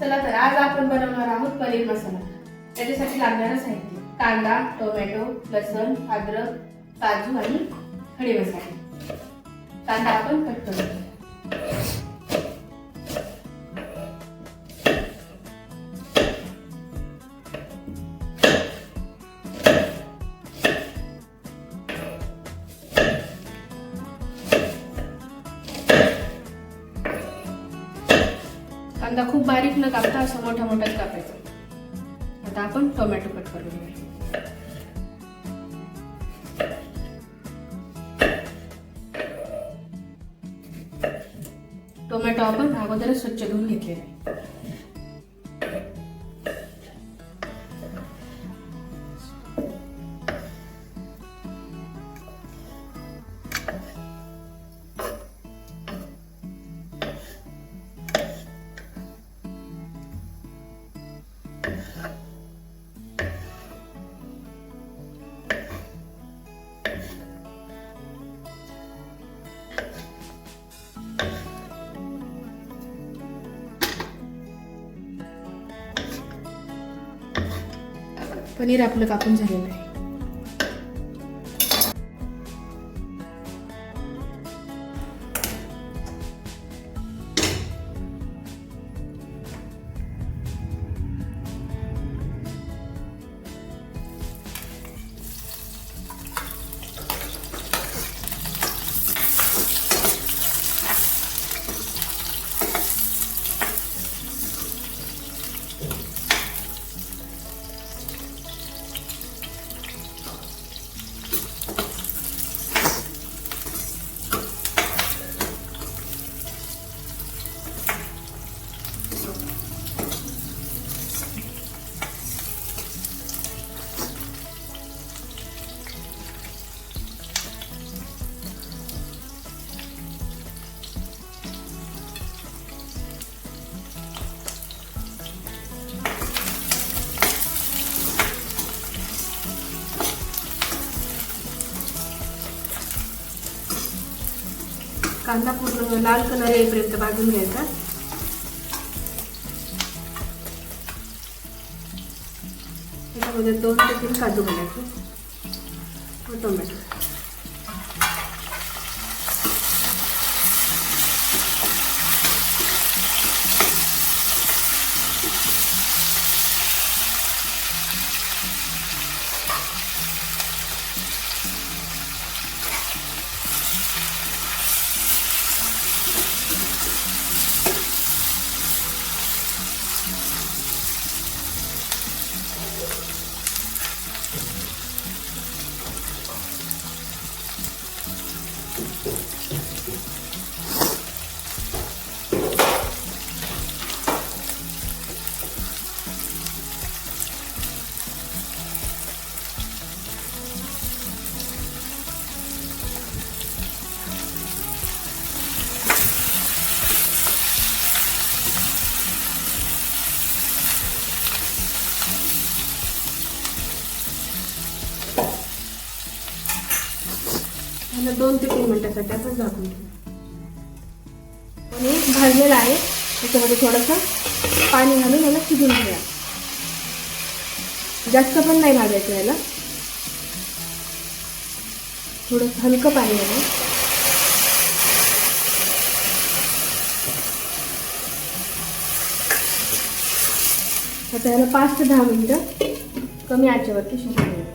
चला तर आज आपण बनवणार आहोत पनीर मसाला. त्याच्यासाठी लागणारं साहित्य: कांदा, टोमॅटो, लसूण, अद्रक, काजू आणि खडे मसाले. कांदा आपण कट करूया. कांदा खूप बारीक न कापता असं मोठा मोठाच कापायचा. आता आपण टोमॅटो कट करून घेऊया. टोमॅटो आपण अगोदरच स्वच्छ धुवून घेतलेला आहे. पनीर आपलं कापून झालेलं आहे. कांदा पूर्ण लाल कलर येईपर्यंत भाजून घ्यायचा. त्याच्यामध्ये 2 ते 3 काजू घालायचे व टोमॅटो. ह्याला 2 ते 3 मिनिटांसाठी आपण झाकून घेऊ. पनीर भाजलेलं आहे. त्याच्यामध्ये थोडंसं पाणी घालून याला शिजून घ्या. जास्त पण नाही भाजायचं याला, थोडंसं हलकं पाणी घालून. आता याला 5 ते 10 मिनिटं कमी आचेवरती शिजवून घ्या.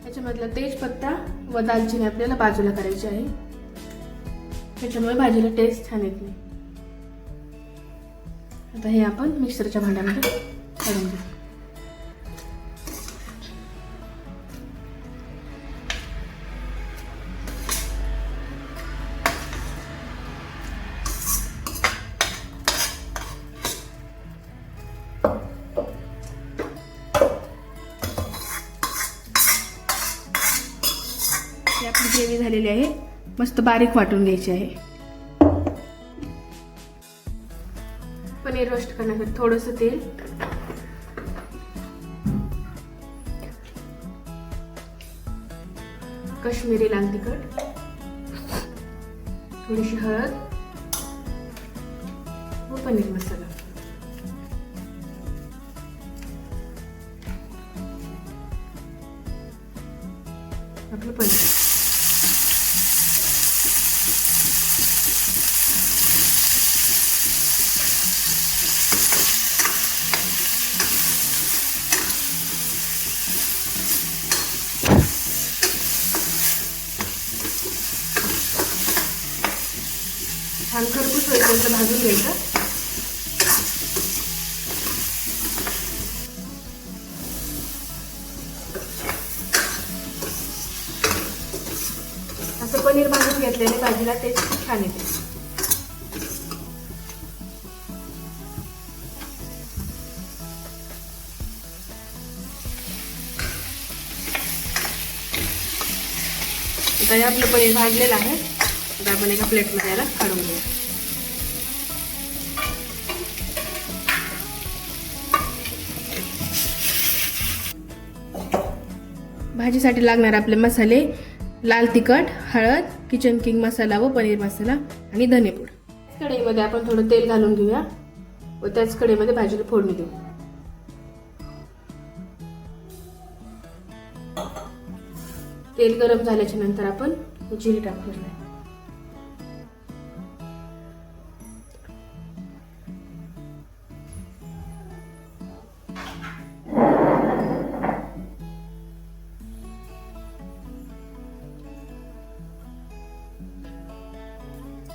त्याच्यामधला तेजपत्ता व दालचिनी आपल्याला बाजूला करायची आहे. त्याच्यामुळे भाजीला टेस्ट छान येते. आता हे आपण मिक्सरच्या भांड्यामध्ये काढून घेऊ. आपली ग्रेव्ही झालेली आहे. मस्त बारीक वाटून घ्यायची आहे. पनीर रोस्ट करण्यासाठी थोडंसं तेल, काश्मीरी लाल तिखट, थोडीशी हळद व पनीर मसाला. आपलं पनीर छान खरपूस होईपर्यंत भाजून घ्यायचं. असं पनीर भाजून घेतलेले भाजीला टेस्ट खूप छान येते. आता आपलं पनीर भाजलेलं आहे. आता आपण एका प्लेटमध्ये याला काढून घेऊ. भाजीसाठी लागणार आपले मसाले: लाल तिखट, हळद, किचन किंग मसाला व पनीर मसाला आणि धनेपूड. कढईमध्ये आपण थोडं तेल घालून घेऊया व त्याच कढईमध्ये भाजीला फोडणी देऊ. तेल गरम झाल्याच्या नंतर आपण जिरे टाकूया.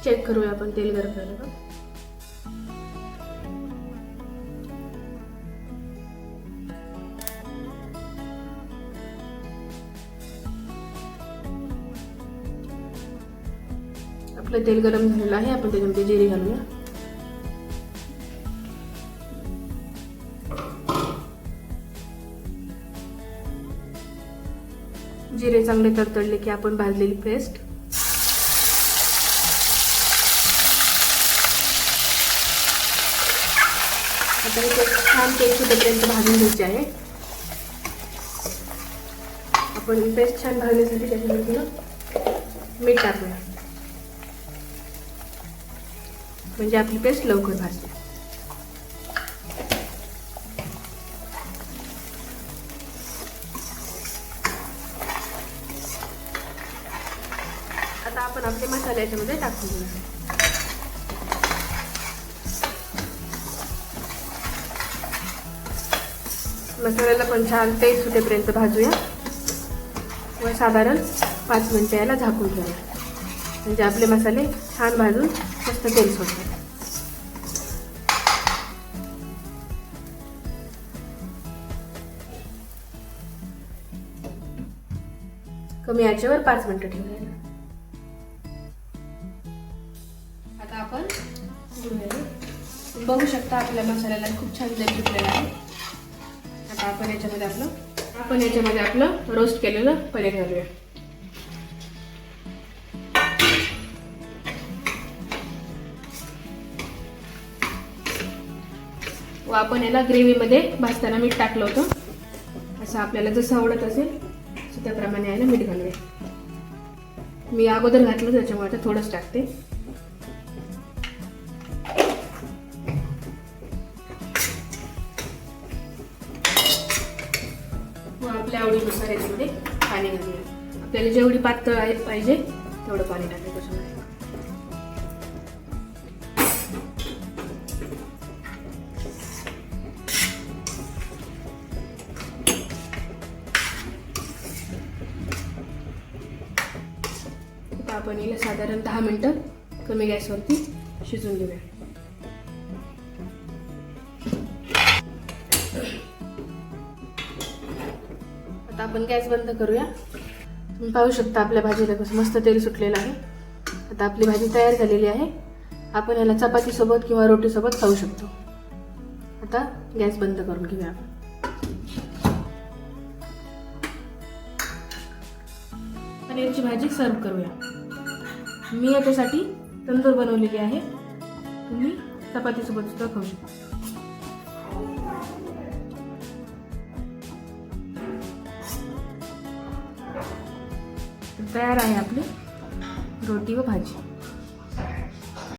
चेक करूया आपण तेल गरम झालं का. आपलं तेल गरम झालेलं आहे. आपण त्याच्यामध्ये जिरे घालूया. जिरे चांगले तडतडले की आपण भाजलेली पेस्ट, आता हे छान तेल सुटेपर्यंत भाजून घ्यायचे आहे. आपण पेस्ट छान भाजण्यासाठी त्याच्यामध्ये मीठ टाकूया, म्हणजे आपली पेस्ट लवकर भाजते. आता आपण आपले मसाले याच्यामध्ये टाकून घेऊया. मसाल्याला पण छान तेल सुटेपर्यंत भाजूया व साधारण 5 मिनिटे याला झाकून ठेवूया, म्हणजे आपले मसाले छान भाजून मस्त तेल सोडतात. कमी आचेवर 5 मिनिटं ठेवूया. आता आपण बघू शकता आपल्या मसाल्याला खूप छान तेल सुटलेलं आहे. आता आपण याच्यामध्ये आपलं रोस्ट केलेलं पनीर घालूया. व आपण याला ग्रेव्हीमध्ये भाजताना मीठ टाकलं होतं. असं आपल्याला जसं आवडत असेल त्याप्रमाणे याला मीठ घालूया. मी अगोदर घातलं त्याच्यामुळे आता थोडंच टाकते. व आपल्या आवडीनुसार याच्यामध्ये पाणी घालूया. आपल्याला जेवढी पातळ पाहिजे तेवढं पाणी टाकायचं त्याच्यामध्ये. आता आपण याला साधारण 10 मिनिटं कमी गॅसवरती शिजून घेऊया. आता आपण गॅस बंद करूया. तुम्ही पाहू शकता आपल्या भाजीला कसं मस्त तेल सुटलेलं आहे. आता आपली भाजी तयार झालेली आहे. आपण याला चपातीसोबत किंवा रोटीसोबत खाऊ शकतो. आता गॅस बंद करून घेऊया आपण. पनीरची भाजी सर्व करूया. मी याच्यासाठी तंदूर बनवलेली आहे, तुम्ही चपातीसोबत सुद्धा खाऊ शकता. तयार आहे आपली रोटी व भाजी.